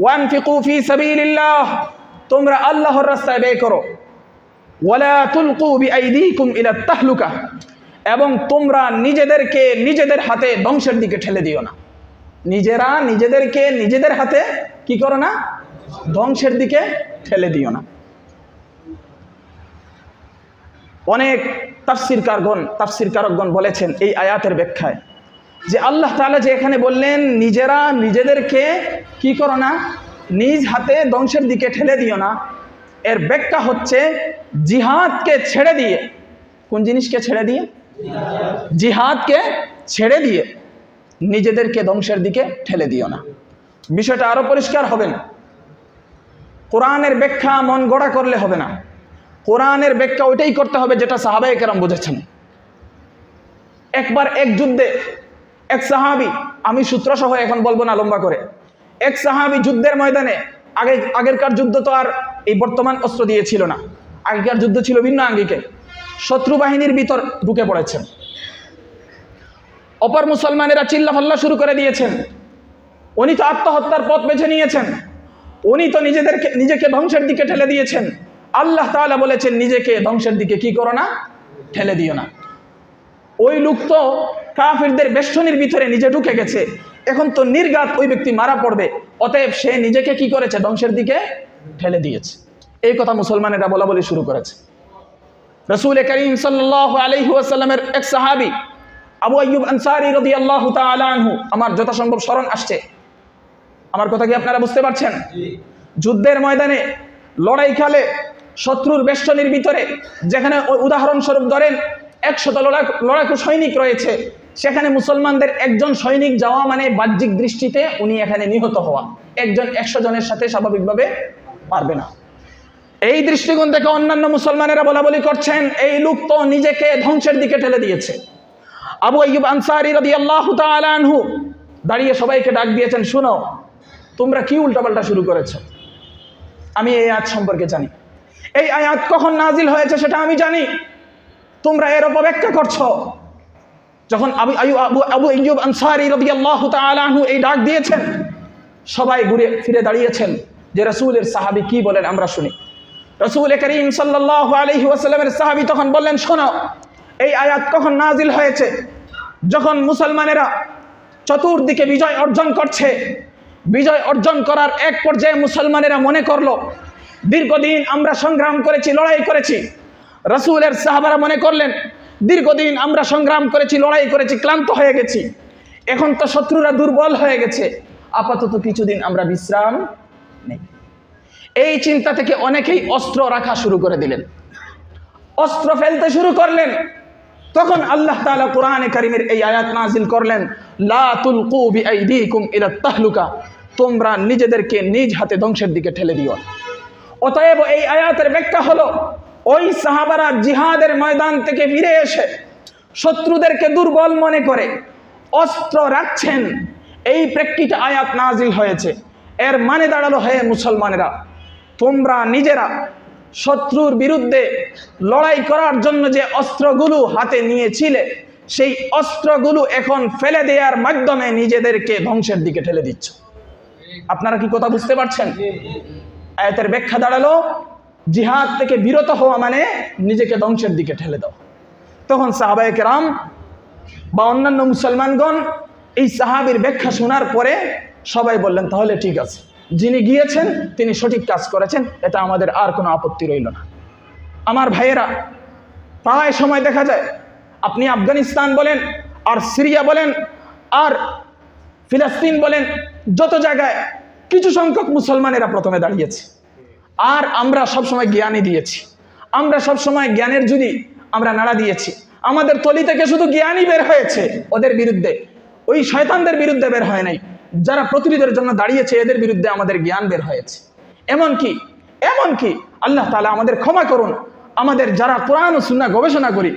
ওয়ানফিকু ফি সাবিলিল্লাহ, তোমরা আল্লাহর রাস্তায় ব্যয় করো। ওয়ালা তুলকু বিআইদিকুম ইলা তাহলুকা, এবং তোমরা নিজেদেরকে নিজেদের হাতে ধ্বংসের দিকে ঠেলে দিও না। নিজেরা নিজেদেরকে নিজেদের হাতে কি করো না? ধ্বংসের দিকে ঠেলে দিও না। অনেক তাফসীরকারকগণ বলেছেন এই আয়াতের ব্যাখ্যায় যে আল্লাহ তাআলা যে এখানে বললেন নিজেরা নিজেদেরকে কি করো না, নিজ হাতে ধ্বংসের দিকে ঠেলে দিও না, এর ব্যাখ্যা হচ্ছে জিহাদকে ছেড়ে দিয়ে। কোন জিনিসকে ছেড়ে দিয়ে? জিহাদকে ছেড়ে দিয়ে নিজেদেরকে ধ্বংসের দিকে ঠেলে দিও না। বিষয়টা আরো পরিষ্কার হবে না। কোরআনের ব্যাখ্যা মন গড়া করলে হবে না। কোরআনের ব্যাখ্যা ওইটাই করতে হবে যেটা সাহাবায়ে কেরাম বুঝেছেন। একবার এক যুদ্ধে এক সাহাবী, আমি সূত্র সহ এখন বলবো না লম্বা করে, এক সাহাবী যুদ্ধের ময়দানে, আগেরকার যুদ্ধ তো আর এই বর্তমান অস্ত্র দিয়ে ছিল না, আগেকার যুদ্ধ ছিল ভিন্ন আঙ্গিকে, শত্রু বাহিনীর ভিতর ঢুকে পড়েছেন। অপর মুসলমানেরা চিল্লাফাল্লা শুরু করে দিয়েছেন। উনি তো আত্মহত্যার পথ বেছে নিয়েছেন, উনি তো নিজেকে ধ্বংসের দিকে ঠেলে দিয়েছেন। আল্লাহ তাআলা বলেছেন নিজেকে ধ্বংসের দিকে কি করো না, ঠেলে দিও না। ওই লোক তো কাফিরদের বেষ্টনীর ভিতরে নিজে ঢুকে গেছে, এখন তো নির্ঘাত ওই ব্যক্তি মারা পড়বে, অতএব সে নিজেকে কি করেছে, ধ্বংসের দিকে ঠেলে দিয়েছে। এই কথা মুসলমানেরা বলা বলি শুরু করেছে। রাসূল করিম সাল্লাল্লাহু আলাইহি ওয়াসাল্লামের এক সাহাবী আবু আইয়ুব আনসারী রাদিয়াল্লাহু তাআলা আনহু, আমার যথাসম্ভব স্মরণ আসছে, আমার কথা কি আপনারা বুঝতে পারছেন? যুদ্ধের ময়দানে লড়াই খেলে শত্রুর বেষ্টনীর ভিতরে, যেখানে উদাহরণস্বরূপ ধরেন 100 লড়াকু সৈনিক রয়েছে, সেখানে মুসলমানদের একজন সৈনিক যাওয়া মানে বাহ্যিক দৃষ্টিতে উনি এখানে নিহত হওয়া, একজন 100 জনের সাথে স্বাভাবিকভাবে পারবে না। এই দৃষ্টিকোণ থেকে অন্যান্য মুসলমানেরা বলা বলি করছেন এই লোক তো নিজেকে ধ্বংসের দিকে ঠেলে দিয়েছে। আবু আইয়ুব আনসারী রাদিয়াল্লাহু তাআলা আনহু দাঁড়িয়ে সবাইকে ডাক দিয়েছেন, শুনো তোমরা কি উল্টাপাল্টা শুরু করেছো, আমি এই আয়াত সম্পর্কে জানি, এই আয়াত কখন নাজিল হয়েছে সেটা আমি জানি, তোমরা এর অপব্যাখ্যা করছো। যখন আবু আইয়ুব আনসারী রাদিয়াল্লাহু তাআলা আনহু এই ডাক দিয়েছেন, সবাই ঘুরে ফিরে দাঁড়িয়েছেন যে রাসূলের সাহাবী কি বলেন আমরা শুনি। রাসূল করিম সাল্লাল্লাহু আলাইহি ওয়াসাল্লামের সাহাবী তখন বললেন, শোনো এই আয়াত কখন নাজিল হয়েছে, যখন মুসলমানেরা চতুর্দিকে বিজয় অর্জন করছে, বিজয় অর্জন করার এক পর্যায়ে মুসলমানেরা মনে করলো দীর্ঘদিন আমরা সংগ্রাম করেছি, লড়াই করেছি। রাসূলের সাহাবারা মনে করলেন দীর্ঘদিন আমরা সংগ্রাম করেছি, লড়াই করেছি, ক্লান্ত হয়ে গেছি, এখন তো শত্রুরা দুর্বল হয়ে গেছে, আপাতত কিছুদিন আমরা বিশ্রাম নেই। এই চিন্তা থেকে অনেকেই অস্ত্র রাখা শুরু করে দিলেন, অস্ত্র ফেলতে শুরু করলেন। তখন আল্লাহ তাআলা কোরআনে কারীমের এই আয়াত নাজিল করলেন, লা তুলকু বিআইদিকুম ইলা তাহলুকা, তোমরা নিজেদেরকে নিজ হাতে ধ্বংসের দিকে ঠেলে দিও। অতএব এই আয়াতের ব্যাখ্যা হলো ওই সাহাবারা জিহাদের ময়দান থেকে ফিরে এসে শত্রুদেরকে দুর্বল মনে করে অস্ত্র রাখছেন, এই প্রেক্ষিতে আয়াত নাজিল হয়েছে। এর মানে দাঁড়ালো, হে মুসলমানেরা, তোমরা নিজেরা শত্রুর বিরুদ্ধে লড়াই করার জন্য যে অস্ত্রগুলো হাতে নিয়েছিলে, সেই অস্ত্রগুলো এখন ফেলে দেওয়ার মাধ্যমে নিজেদেরকে ধ্বংসের দিকে ঠেলে দিচ্ছ। আপনারা কি কথা বুঝতে পারছেন? আয়াতের ব্যাখ্যা দাঁড়ালো জিহাদ থেকে বিরত হওয়া মানে নিজেকে ধ্বংসের দিকে ঠেলে দাও। তখন সাহাবায়ে কেরাম বা অন্যান্য মুসলমানগণ এই সাহাবীর ব্যাখ্যা শোনার পরে সবাই বললেন, তাহলে ঠিক আছে, যিনি গিয়েছেন তিনি সঠিক কাজ করেছেন, এটা আমাদের আর কোনো আপত্তি রইল না। আমার ভাইয়েরা, প্রায় সময় দেখা যায় আপনি আফগানিস্তান বলেন আর সিরিয়া বলেন আর ফিলিস্তিন বলেন, যত জায়গায় কিছু সংখ্যক মুসলমানেরা প্রথমে দাঁড়িয়েছে, আর আমরা সবসময় জ্ঞানই দিয়েছি, আমরা সবসময় জ্ঞানের যদি আমরা নাড়া দিয়েছি, আমাদের তলি থেকে শুধু জ্ঞানই বের হয়েছে, ওদের বিরুদ্ধে, ওই শয়তানদের বিরুদ্ধে বের হয় নাই। যারা প্রতিরোধের জন্য দাঁড়িয়েছে এদের বিরুদ্ধে আমাদের জ্ঞান বের হয়েছে। এমনকি আল্লাহ তাআলা আমাদের ক্ষমা করুন, আমাদের যারা কোরআন ও সুন্নাহ গবেষণা করি,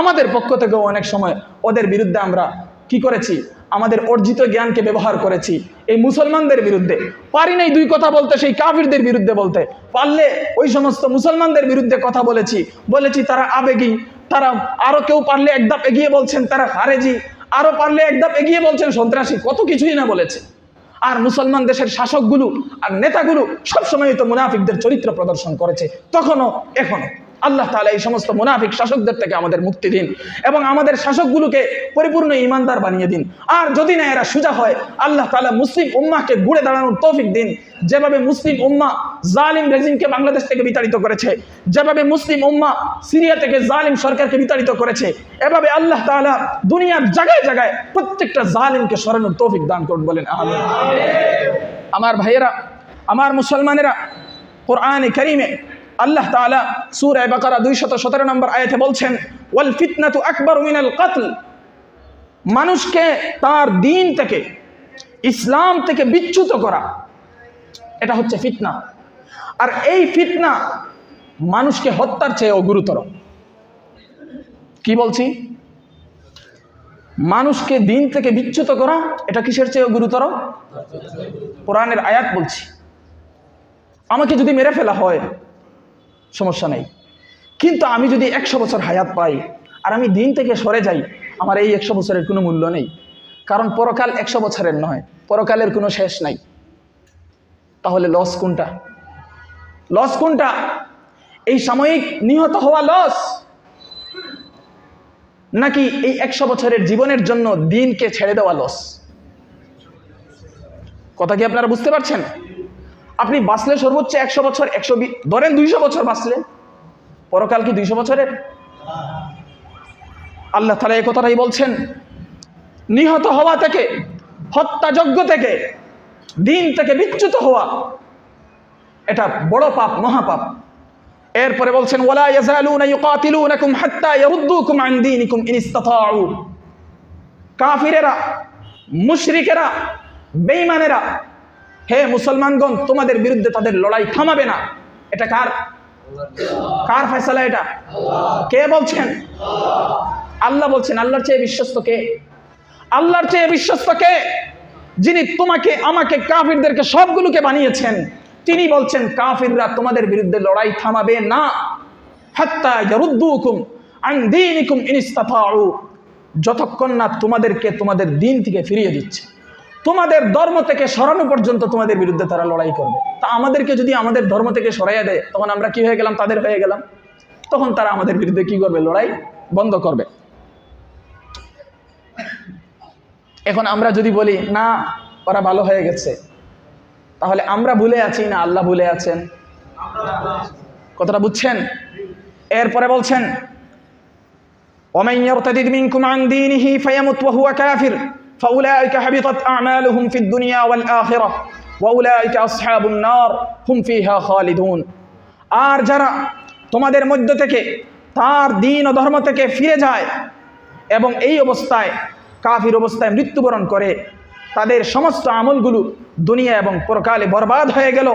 আমাদের পক্ষ থেকেও অনেক সময় ওদের বিরুদ্ধে আমরা কি করেছি, আমাদের অর্জিত জ্ঞানকে ব্যবহার করেছি এই মুসলমানদের বিরুদ্ধে। পারি নাই দুই কথা বলতে সেই কাফিরদের বিরুদ্ধে বলতে, পারলে ওই সমস্ত মুসলমানদের বিরুদ্ধে কথা বলেছি তারা আবেগী, তারা আরো কেউ পারলে এক ধাপ এগিয়ে বলছেন তারা খারেজি, আরো পারলে এক ধাপ এগিয়ে বলছেন সন্ত্রাসী, কত কিছুই না বলেছে। আর মুসলমান দেশের শাসকগুলো আর নেতাগুলো সবসময় তো মুনাফিকদের চরিত্র প্রদর্শন করেছে, তখনও এখনো। আল্লাহ তাআলা এই সমস্ত মুনাফিক শাসকদের থেকে আমাদের মুক্তি দিন এবং আমাদের শাসকগুলোকে পরিপূর্ণ ঈমানদার বানিয়ে দিন। আর যদি না এরা সোজা হয়, আল্লাহ তাআলা মুসলিম উম্মাহকে ঘুরে দাঁড়ানোর তৌফিক দিন। যেভাবে মুসলিম উম্মাহ জালিম রেজিমকে বাংলাদেশ থেকে বিতাড়িত করেছে, যেভাবে মুসলিম উম্মাহ সিরিয়া থেকে জালিম সরকারকে বিতাড়িত করেছে, এভাবে আল্লাহ তাআলা দুনিয়ার জায়গায় জায়গায় প্রত্যেকটা জালিমকে সরানোর তৌফিক দান করুন, বলেন আমিন। আমার ভাইয়েরা, আমার মুসলমানেরা, কোরআনে কারীমে আল্লাহ তাআলা সূরা বাকারা 217 নম্বর আয়াতে বলছেন, ওয়াল ফিতনাতু আকবারু মিনাল কতল। মানুষকে তার দ্বীন থেকে, ইসলাম থেকে বিচ্যুত করা, এটা হচ্ছে ফিতনা। আর এই ফিতনা মানুষকে হত্যার চেয়েও গুরুতর। কি বলছি? মানুষকে দ্বীন থেকে বিচ্যুত করা এটা কিসের চেয়েও গুরুতর? কোরআনের আয়াত বলছি। আমাকে যদি মেরে ফেলা হয় সমস্যা নেই, কিন্তু আমি যদি 100 বছর হায়াত পাই আর আমি দিন থেকে সরে যাই, আমার এই 100 বছরের কোনো মূল্য নেই। কারণ পরকাল 100 বছরের নয়, পরকালের কোনো শেষ নাই। তাহলে লস কোনটা? লস কোনটা? এই সাময়িক নিহত হওয়া লস, নাকি এই 100 বছরের জীবনের জন্য দিনকে ছেড়ে দেওয়া লস? কথা কি আপনারা বুঝতে পারছেন? আপনি বাঁচলে সর্বোচ্চ 100 বছর, 120 ধরেন 200 বছর বাঁচলে, পরকাল কি 200 বছরের? আল্লাহ তাআলা এই কথাটাই বলছেন, নিহত হওয়া থেকে, হত্যাযজ্ঞ থেকে, দিন থেকে বিচ্যুত হওয়া এটা বড় পাপ, মহাপাপ। এরপরে বলছেন, ওয়ালা ইয়াজালুনা ইউকাতিলুনাকুম হাত্তা ইয়ারুদ্দুকুম আন দীনিকুম ইন ইসতাতাউ। কাফিরেরা, মুশরিকেরা, বেঈমানেরা, হে মুসলমানগণ, তোমাদের বিরুদ্ধে তাদের লড়াই থামাবে না। এটা কার কার ফয়সালা? এটা কে বলছেন? আল্লাহ বলছেন। আল্লাহর চেয়ে বিশ্বস্ত কে? আল্লাহর চেয়ে বিশ্বস্ত কে? যিনি তোমাকে, আমাকে, কাফিরদেরকে সবগুলোকে বানিয়েছেন, তিনি বলছেন কাফিররা তোমাদের বিরুদ্ধে লড়াই থামাবে না, হাত্তা ইয়ারুদ্দুকুম আন দীনিকুম ইন ইসতাতাউ, যতক্ষণ না তোমাদেরকে তোমাদের দিন থেকে ফিরিয়ে দিচ্ছে, তোমাদের ধর্ম থেকে সরানো পর্যন্ত তোমাদের বিরুদ্ধে তারা লড়াই করবে। তা আমাদেরকে যদি আমাদের ধর্ম থেকে সরাইয়া দেয়, তখন আমরা কি হয়ে গেলাম? তাদের হয়ে গেলাম। তখন তারা আমাদের বিরুদ্ধে কি করবে? লড়াই বন্ধ করবে। এখন আমরা যদি বলি না, ওরা ভালো হয়ে গেছে, তাহলে আমরা ভুলে আছি না আল্লাহ ভুলে আছেন? কথাটা বুঝছেন? এরপরে বলছেন, ওয়ামান ইয়ারতাদিদ মিনকুম আন দীনিহি ফায়ামুত ওয়া হুয়া কাফির ফাউলাইকা হাবিতাত আ'মালুহুম ফিদ দুনিয়া ওয়াল আখিরাহ ওয়া উলাইকা আসহাবুন নার হুম ফিহা খালিদুন। আর যারা তোমাদের মধ্য থেকে তার দ্বীন ও ধর্ম থেকে ফিরে যায় এবং এই অবস্থায়, কাফির অবস্থায় মৃত্যুবরণ করে, তাদের সমস্ত আমলগুলো দুনিয়া এবং পরকালে বরবাদ হয়ে গেল।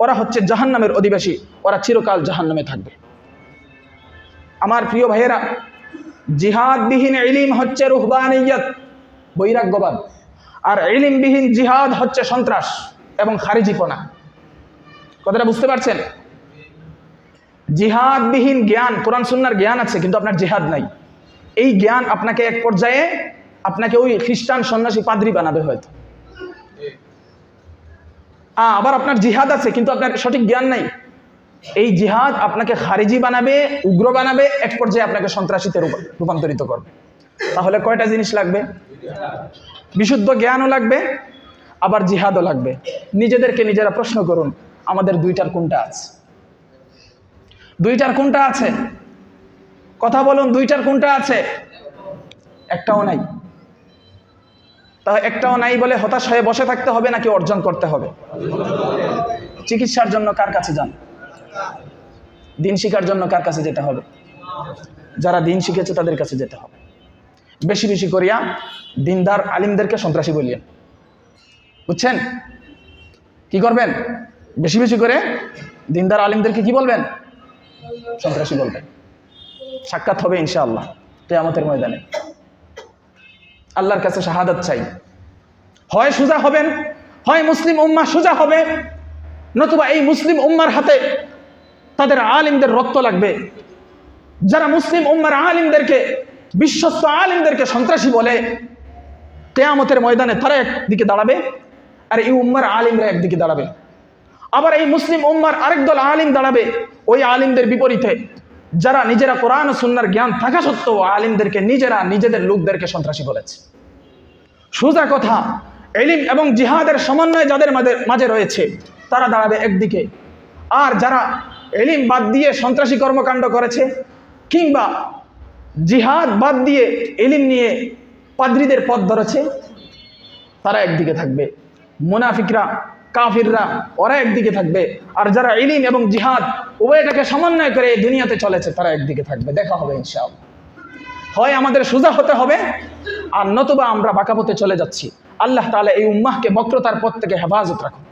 ওরা হচ্ছে জাহান্নামের অধিবাসী, ওরা চিরকাল জাহান্নামে থাকবে। আমার প্রিয় ভাইয়েরা, জিহাদবিহীন ইলম হচ্ছে রুহবানিয়ত, বৈরাগ্যবাদ। আর ইলমবিহীন জিহাদ হচ্ছে সন্ত্রাস এবং খারিজিপনা। কথাটা বুঝতে পারছেন? জিহাদবিহীন জ্ঞান, কোরআন সুন্নাহর জ্ঞান আছে, কিন্তু আপনার জিহাদ নাই। এই জ্ঞান আপনাকে এক পর্যায়ে আপনাকে ওই খ্রিস্টান সন্ন্যাসী পাদ্রী বানাবে হয়তো। আবার আপনার জিহাদ আছে, কিন্তু আপনার সঠিক জ্ঞান নাই। এই জিহাদ আপনাকে খারিজি বানাবে, উগ্র বানাবে, এক পর্যায়ে আপনাকে সন্ত্রাসীতে রূপান্তরিত করবে। তাহলে কয়টা জিনিস লাগবে? বিশুদ্ধ জ্ঞানও লাগবে, আবার জিহাদও লাগবে। নিজেদেরকে নিজেরা প্রশ্ন করুন, আমাদের দুইটার কোনটা আছে? দুইটার কোনটা আছে? কথা বলুন, দুইটার কোনটা আছে? একটাও নাই। তা একটাও নাই বলে হতাশ হয়ে বসে থাকতে হবে নাকি অর্জন করতে হবে? চিকিৎসার জন্য কার কাছে যান? দিন শিখার জন্য কার কাছে যেতে হবে? যারা দিন শিখেছে তাদের কাছে যেতে হবে। বেশি বেশি করিয়া দিনদার আলিমদেরকে সন্ত্রাসী বলিয়েন, বুঝছেন? কি করবেন? বেশি বেশি করে দিনদার আলিমদেরকে কি বলবেন? সন্ত্রাসী বলবেন। সাক্ষাৎ হবে ইনশাআল্লাহ কিয়ামতের ময়দানে। আল্লাহর কাছে শাহাদাত চাই। হয় সোজা হবেন, হয় মুসলিম উম্মাহ সোজা হবে, নতুবা এই মুসলিম উম্মার হাতে তাদের আলিমদের রক্ত লাগবে। যারা মুসলিম উম্মার আলিমদেরকে, বিশ্বস্ত আলিমদেরকে সন্ত্রাসী বলে, কিয়ামতের ময়দানে তারা একদিকে দাঁড়াবে আর এই উম্মার আলিমরা একদিকে দাঁড়াবে। আবার এই মুসলিম উম্মার আরেক দল আলিম দাঁড়াবে ওই আলিমদের বিপরীতে, যারা নিজেরা কোরআন ও সুন্নাহর জ্ঞান থাকা সত্ত্বেও আলিমদেরকে নিজেদের লোকদেরকে সন্ত্রাসী বলেছে। সোজা কথা, ইলম এবং জিহাদের সমন্বয় যাদের মাঝে রয়েছে তারা দাঁড়াবে একদিকে, আর যারা ইলম বাদ দিয়ে সন্ত্রাসী কর্মকাণ্ড করেছে কিংবা জিহাদ বাদ দিয়ে ইলম নিয়ে পাদ্রীদের পথ ধরেছে তারা একদিকে থাকবে। মুনাফিকরা, কাফিররা ওরা একদিকে থাকবে, আর যারা ইলম এবং জিহাদ উভয়টাকে সমন্বয় করে এই দুনিয়াতে চলেছে তারা একদিকে থাকবে। দেখা হবে ইনশাআল্লাহ। হয় আমাদের সোজা হতে হবে, আর নতুবা আমরা বাঁকা পথে চলে যাচ্ছি। আল্লাহ তাআলা এই উম্মাহকে বক্রতার পথ থেকে হেফাজত রাখুন।